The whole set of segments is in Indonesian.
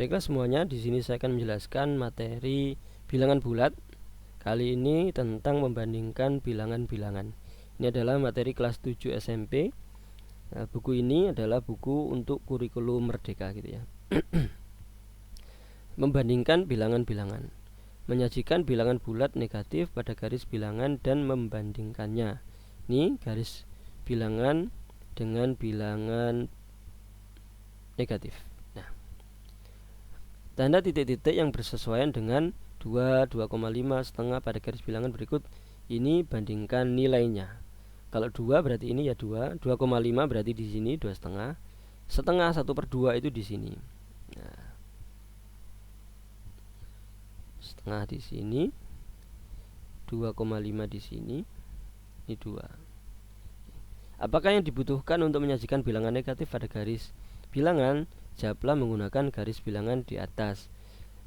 Baiklah semuanya, di sini saya akan menjelaskan materi bilangan bulat. Kali ini tentang membandingkan bilangan-bilangan. Ini adalah materi kelas 7 SMP. Nah, buku ini adalah buku untuk kurikulum merdeka gitu ya. Membandingkan bilangan-bilangan. Menyajikan bilangan bulat negatif pada garis bilangan dan membandingkannya. Ini garis bilangan dengan bilangan negatif. Nah, tanda titik-titik yang bersesuaian dengan 2, 2,5, setengah pada garis bilangan berikut ini bandingkan nilainya. Kalau 2 berarti ini ya 2, 2,5 berarti di sini 2 setengah, setengah 1/2 itu di sini. Nah, setengah di sini, 2,5 di sini, ini 2. Apakah yang dibutuhkan untuk menyajikan bilangan negatif pada garis bilangan? Jawablah menggunakan garis bilangan di atas.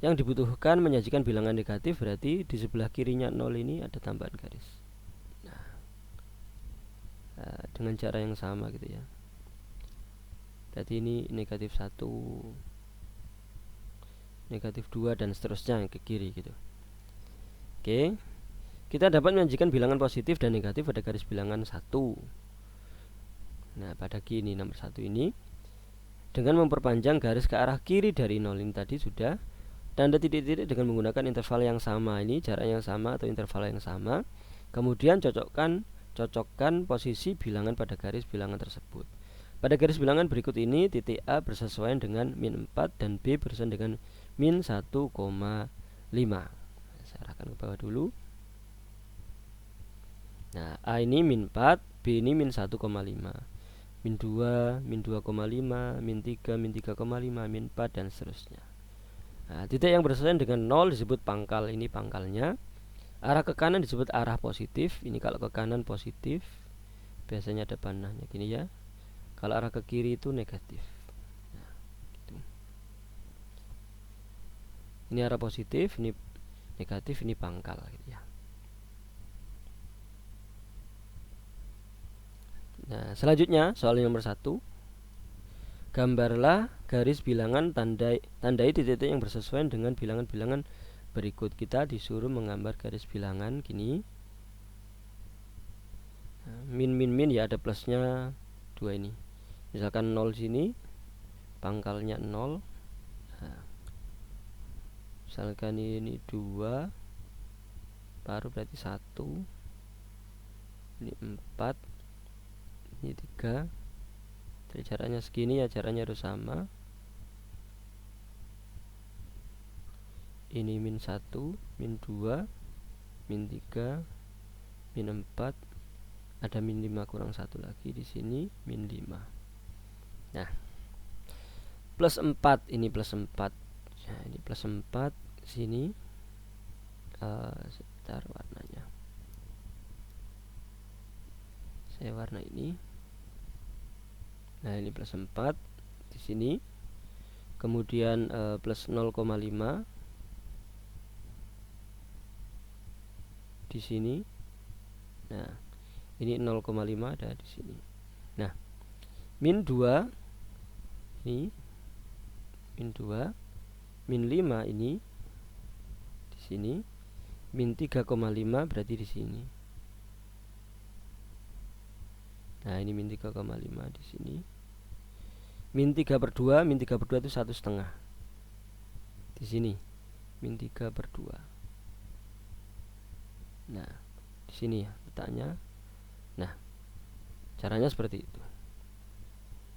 Yang dibutuhkan menyajikan bilangan negatif berarti di sebelah kirinya 0 ini ada tambahan garis. Nah, dengan cara yang sama gitu ya. Berarti ini negatif 1, negatif 2 dan seterusnya ke kiri gitu. Oke. Kita dapat menyajikan bilangan positif dan negatif pada garis bilangan 1. Nah, pada gini nomor 1 ini dengan memperpanjang garis ke arah kiri dari 0 ini tadi sudah. Tanda titik-titik dengan menggunakan interval yang sama, ini jarak yang sama atau interval yang sama. Kemudian cocokkan posisi bilangan pada garis bilangan tersebut. Pada garis bilangan berikut ini titik A bersesuaian dengan min 4 dan B bersesuaian dengan min 1,5. Saya arahkan ke bawah dulu. Nah, A ini min 4, B ini min 1,5, min 2, min 2,5, min 3, min 3,5, min 4 dan seterusnya. Nah, titik yang bersesuaian dengan 0 disebut pangkal, ini pangkalnya. Arah ke kanan disebut arah positif, ini kalau ke kanan positif, biasanya ada panahnya gini ya. Kalau arah ke kiri itu negatif. Nah, gitu. Ini arah positif, ini negatif, ini pangkal gitu ya. Nah, selanjutnya soal nomor 1. Gambarlah garis bilangan, tandai titik-titik yang bersesuaian dengan bilangan-bilangan berikut. Kita disuruh menggambar garis bilangan gini. Nah, min ya ada plusnya 2 ini. Misalkan 0 sini, pangkalnya 0. Nah, misalkan ini 2, baru berarti 1. Ini 4, ini 3. Jadi jaraknya segini ya, jaraknya harus sama. Ini min 1, min 2, min 3, min 4. Ada min 5 kurang 1 lagi di sini, min 5. Nah, plus 4, ini plus 4. Nah, ini plus 4 sini. Sebentar warnanya. Saya warna ini. Nah, ini plus 4 di sini. Kemudian plus 0,5 di sini. Nah, ini 0,5 ada di sini. Nah, min 2 ini, min 2, min 5 ini di sini, min 3,5 berarti di sini. Nah, ini min 3,5 di sini. Min 3/2, min 3/2 itu 1,5. Di sini min 3/2. Nah, di sini ya letaknya. Nah, caranya seperti itu.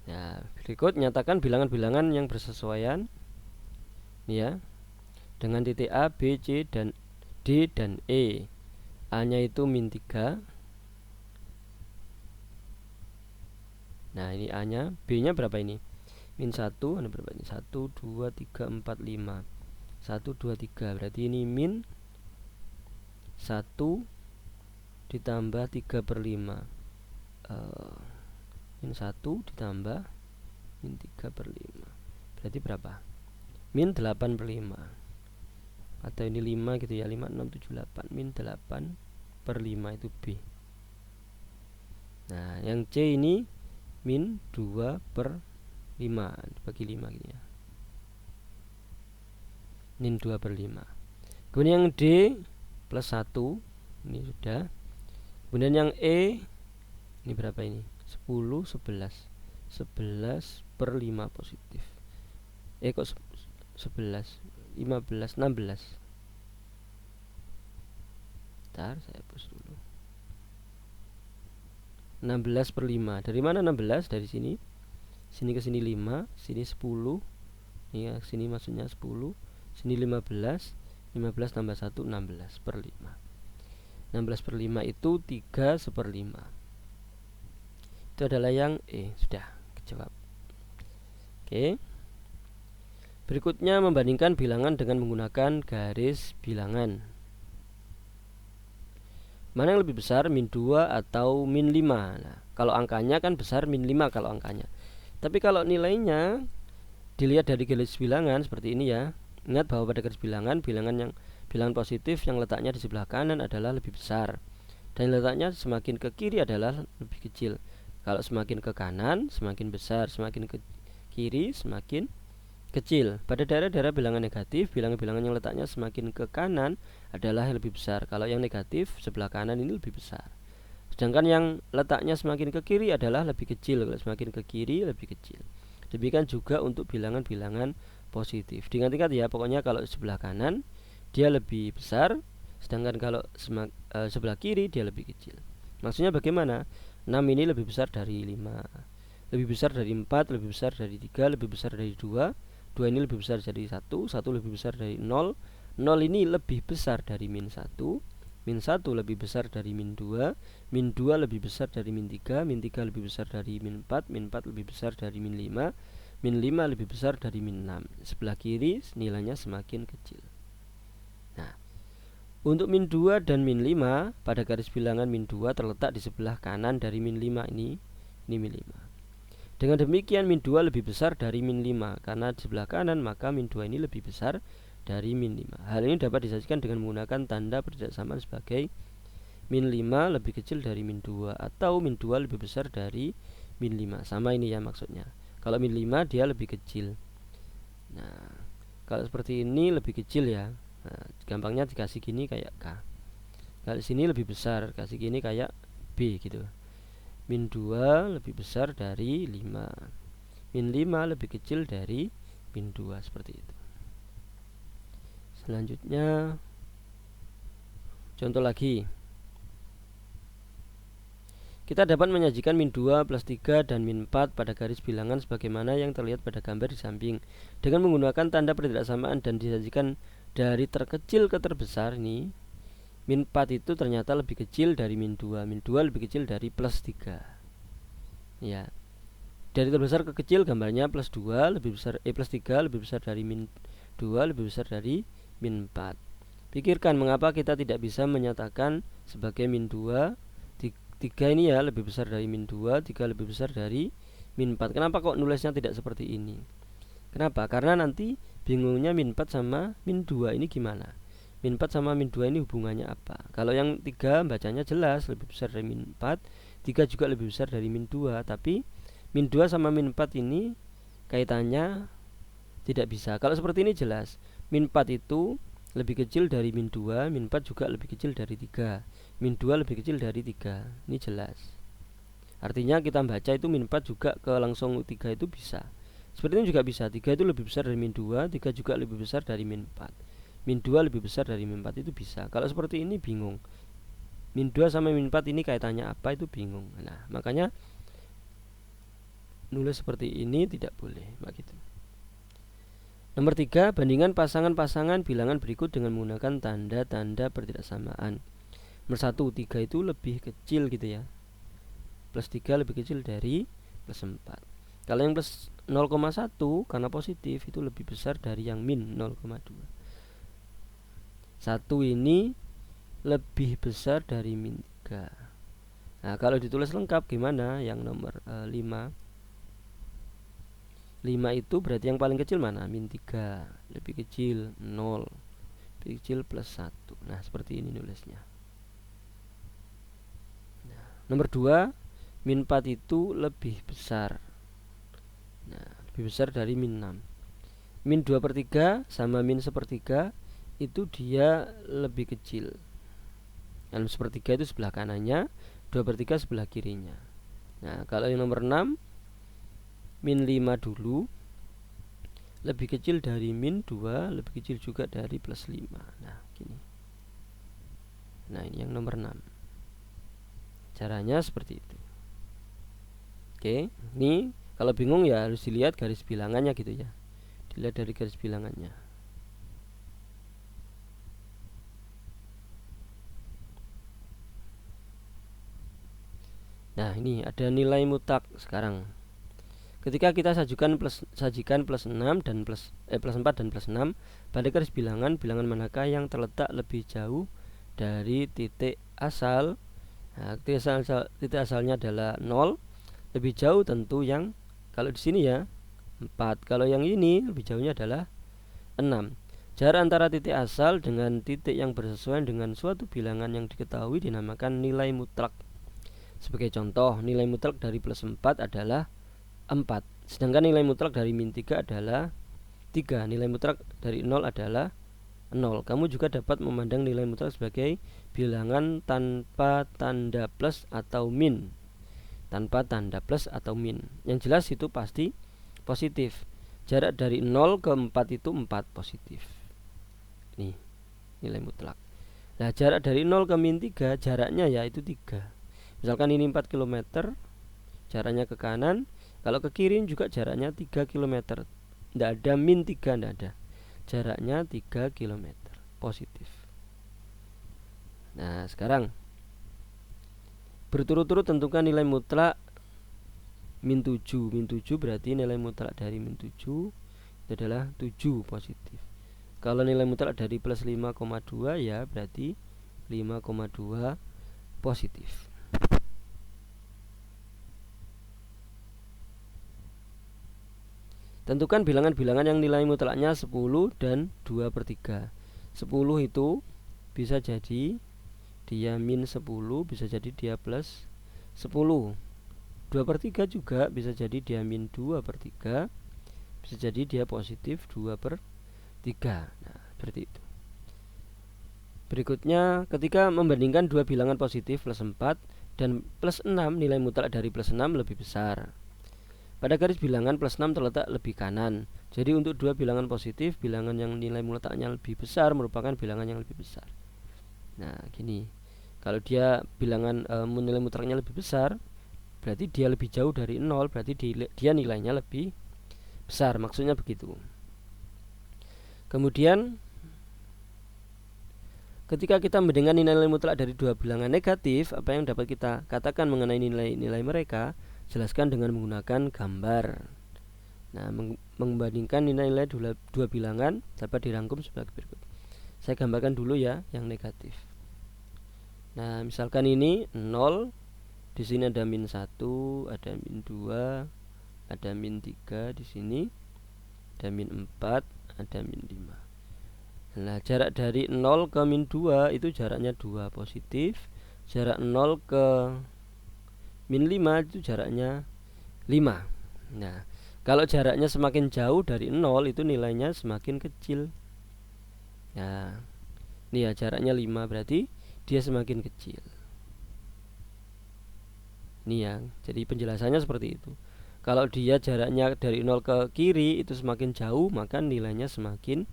Nah, berikut nyatakan bilangan-bilangan yang bersesuaian ya dengan titik A, B, C dan D dan E. A-nya itu min 3. Nah, ini A-nya, B-nya berapa ini? Min 1, ada berapa ini? 1, 2, 3, 4, 5. 1, 2, 3. Berarti ini min 1 ditambah 3/5. Min 1 ditambah min 3/5. Berarti berapa? Min 8/5. Atau ini 5 gitu ya, 5, 6, 7, 8. Min 8/5 itu B. Nah, yang C ini min 2/5 dibagi 5 gini ya. min 2/5. Kemudian yang D plus 1 ini sudah. Kemudian yang E ini berapa ini? 10, 11 11/5 positif. Kok 11, 15, 16. Bentar, saya hapus dulu. 16/5. Dari mana 16? Dari sini. Sini ke sini 5, sini 10. Ya, sini maksudnya 10, sini 15. 15 tambah 1 16/5. 16/5 itu 3/5. Itu adalah yang E. Sudah kejawab. Oke. Berikutnya membandingkan bilangan dengan menggunakan garis bilangan. Mana yang lebih besar, min 2 atau min 5? Nah, kalau angkanya kan besar min 5 kalau angkanya. Tapi kalau nilainya dilihat dari garis bilangan seperti ini ya. Ingat bahwa pada garis bilangan, bilangan positif yang letaknya di sebelah kanan adalah lebih besar, dan letaknya semakin ke kiri adalah lebih kecil. Kalau semakin ke kanan semakin besar, semakin ke kiri semakin kecil. Pada daerah-daerah bilangan negatif, bilangan-bilangan yang letaknya semakin ke kanan adalah yang lebih besar. Kalau yang negatif sebelah kanan ini lebih besar. Sedangkan yang letaknya semakin ke kiri adalah lebih kecil. Kalau semakin ke kiri lebih kecil. Demikian juga untuk bilangan-bilangan positif. Diingat-ingat ya, pokoknya kalau sebelah kanan dia lebih besar, sedangkan kalau sebelah kiri dia lebih kecil. Maksudnya bagaimana? 6 ini lebih besar dari 5, lebih besar dari 4, lebih besar dari 3, lebih besar dari 2. 2 ini lebih besar dari 1, 1 lebih besar dari 0, 0 ini lebih besar dari min 1, min 1 lebih besar dari min 2, min 2 lebih besar dari min 3, min 3 lebih besar dari min 4, min 4 lebih besar dari min 5, min 5 lebih besar dari min 6. Sebelah kiri nilainya semakin kecil. Nah, untuk min 2 dan min 5 pada garis bilangan min 2 terletak di sebelah kanan dari min 5 ini min 5. Dengan demikian min 2 lebih besar dari min 5. Karena di sebelah kanan maka min 2 ini lebih besar dari min 5. Hal ini dapat disajikan dengan menggunakan tanda pertidaksamaan sebagai min 5 lebih kecil dari min 2 atau min 2 lebih besar dari min 5. Sama ini ya maksudnya. Kalau min 5 dia lebih kecil. Nah, kalau seperti ini lebih kecil ya. Nah, gampangnya dikasih gini kayak K. Kalau sini lebih besar, kasih gini kayak B gitu. Min 2 lebih besar dari 5, min 5 lebih kecil dari min 2, seperti itu. Selanjutnya contoh lagi. Kita dapat menyajikan min 2 plus 3 dan min 4 pada garis bilangan sebagaimana yang terlihat pada gambar di samping dengan menggunakan tanda pertidaksamaan dan disajikan dari terkecil ke terbesar. Ini min 4 itu ternyata lebih kecil dari min 2. Min 2 lebih kecil dari plus 3. Ya. Dari terbesar ke kecil gambarnya plus 2 lebih besar plus 3 lebih besar dari min 2 lebih besar dari min 4. Pikirkan mengapa kita tidak bisa menyatakan sebagai min 2, 3 ini ya lebih besar dari min 2, 3 lebih besar dari min 4. Kenapa kok nulisnya tidak seperti ini? Kenapa? Karena nanti bingungnya min 4 sama min 2 ini gimana? Min 4 sama min 2 ini hubungannya apa? Kalau yang 3 bacanya jelas lebih besar dari min 4, 3 juga lebih besar dari min 2. Tapi min 2 sama min 4 ini kaitannya tidak bisa. Kalau seperti ini jelas, min 4 itu lebih kecil dari min 2, min 4 juga lebih kecil dari 3, min 2 lebih kecil dari 3. Ini jelas. Artinya kita baca itu min 4 juga ke langsung 3 itu bisa. Seperti ini juga bisa, 3 itu lebih besar dari min 2, 3 juga lebih besar dari min 4. Min 2 lebih besar dari min 4 itu bisa. Kalau seperti ini bingung. Min 2 sama min 4 ini kaitannya apa itu bingung. Nah, makanya nulis seperti ini tidak boleh begitu. Nomor 3, bandingkan pasangan-pasangan bilangan berikut dengan menggunakan tanda-tanda pertidaksamaan. Nomor 1, 3 itu lebih kecil gitu ya. Plus 3 lebih kecil dari plus 4. Kalau yang plus 0,1 karena positif itu lebih besar dari yang min 0,2. 1 ini lebih besar dari min 3. Nah, kalau ditulis lengkap gimana? Yang nomor 5. 5 itu berarti yang paling kecil mana? Min 3. Lebih kecil 0. Lebih kecil plus 1. Nah, seperti ini nulisnya. Nah, nomor 2, min 4 itu lebih besar. Nah, lebih besar dari min 6. min 2/3 sama min 1/3 itu dia lebih kecil. Dan 1/3 itu sebelah kanannya, 2/3 sebelah kirinya. Nah, kalau yang nomor 6 min 5 dulu lebih kecil dari min 2, lebih kecil juga dari plus 5. Nah, gini. Nah, ini yang nomor 6. Caranya seperti itu. Oke, ini kalau bingung ya harus dilihat garis bilangannya gitu ya. Dilihat dari garis bilangannya. Nah, ini ada nilai mutlak sekarang. Ketika kita sajikan plus 6 dan plus 4 dan plus 6 pada garis bilangan manakah yang terletak lebih jauh dari titik asal. Nah, titik asalnya adalah 0. Lebih jauh tentu yang kalau di sini ya 4. Kalau yang ini lebih jauhnya adalah 6. Jarak antara titik asal dengan titik yang bersesuaian dengan suatu bilangan yang diketahui dinamakan nilai mutlak. Sebagai contoh, nilai mutlak dari plus 4 adalah 4. Sedangkan nilai mutlak dari min 3 adalah 3. Nilai mutlak dari 0 adalah 0. Kamu juga dapat memandang nilai mutlak sebagai bilangan tanpa tanda plus atau min. Tanpa tanda plus atau min. Yang jelas itu pasti positif. Jarak dari 0 ke 4 itu 4 positif. Nih, nilai mutlak. Nah, jarak dari 0 ke min 3 jaraknya yaitu 3. Misalkan ini 4 km, jaraknya ke kanan. Kalau ke kiri juga jaraknya 3 km. Tidak ada min 3, tidak ada. Jaraknya 3 km positif. Nah, sekarang berturut-turut tentukan nilai mutlak min 7. Min 7 berarti nilai mutlak dari min 7 itu adalah 7 positif. Kalau nilai mutlak dari plus 5,2 ya berarti 5,2 positif. Tentukan bilangan-bilangan yang nilai mutlaknya 10 dan 2/3. 10 itu bisa jadi dia min 10, bisa jadi dia plus 10. 2/3 juga bisa jadi dia min 2/3, bisa jadi dia positif 2/3. Nah, seperti itu. Berikutnya, ketika membandingkan dua bilangan positif plus 4 dan plus 6, nilai mutlak dari plus 6 lebih besar. Pada garis bilangan plus 6 terletak lebih kanan. Jadi untuk dua bilangan positif, bilangan yang nilai mutlaknya lebih besar merupakan bilangan yang lebih besar. Nah, gini. Kalau dia bilangan nilai mutlaknya lebih besar, berarti dia lebih jauh dari 0, berarti dia nilainya lebih besar. Maksudnya begitu. Kemudian ketika kita membandingkan nilai mutlak dari dua bilangan negatif, apa yang dapat kita katakan mengenai nilai-nilai mereka? Jelaskan dengan menggunakan gambar. Nah, membandingkan nilai-nilai dua bilangan dapat dirangkum sebagai berikut. Saya gambarkan dulu ya yang negatif. Nah, misalkan ini 0, di sini ada min 1, ada min 2, ada min 3 di sini, ada min 4, ada min 5. Nah, jarak dari 0 ke min 2 itu jaraknya 2 positif. Jarak 0 ke min 5 itu jaraknya 5. Nah, kalau jaraknya semakin jauh dari 0 itu nilainya semakin kecil. Nah, ini ya jaraknya 5 berarti dia semakin kecil. Ini ya, jadi penjelasannya seperti itu. Kalau dia jaraknya dari 0 ke kiri itu semakin jauh, maka nilainya semakin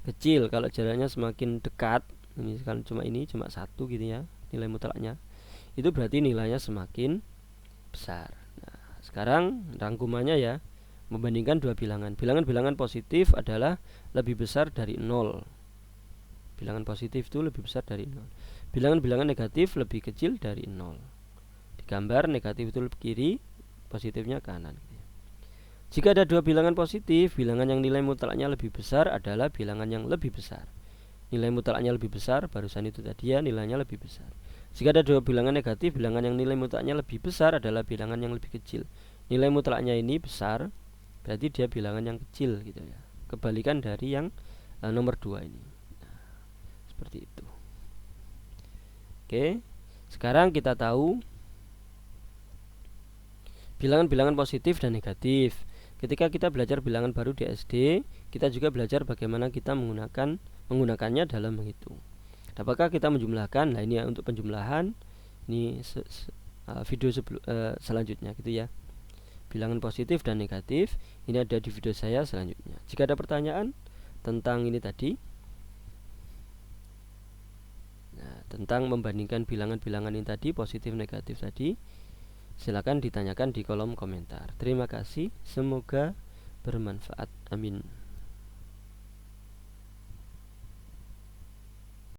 kecil. Kalau jaraknya semakin dekat, ini kan cuma 1 gitu ya, nilai mutlaknya, itu berarti nilainya semakin besar. Nah, sekarang rangkumannya ya, membandingkan dua bilangan. Bilangan-bilangan positif adalah lebih besar dari 0. Bilangan positif itu lebih besar dari 0. Bilangan-bilangan negatif lebih kecil dari 0. Di gambar negatif itu kiri, positifnya kanan. Jika ada dua bilangan positif, bilangan yang nilai mutlaknya lebih besar adalah bilangan yang lebih besar. Nilai mutlaknya lebih besar, barusan itu tadi ya, nilainya lebih besar. Jika ada dua bilangan negatif, bilangan yang nilai mutlaknya lebih besar adalah bilangan yang lebih kecil. Nilai mutlaknya ini besar, berarti dia bilangan yang kecil gitu ya. Kebalikan dari yang nomor 2 ini. Nah, seperti itu. Oke, sekarang kita tahu bilangan-bilangan positif dan negatif. Ketika kita belajar bilangan baru di SD, kita juga belajar bagaimana kita menggunakannya dalam menghitung. Apakah kita menjumlahkan? Nah, ini ya untuk penjumlahan. Ini video selanjutnya gitu ya. Bilangan positif dan negatif ini ada di video saya selanjutnya. Jika ada pertanyaan tentang ini tadi, tentang membandingkan bilangan-bilangan ini tadi, positif negatif tadi, silakan ditanyakan di kolom komentar. Terima kasih, semoga bermanfaat. Amin.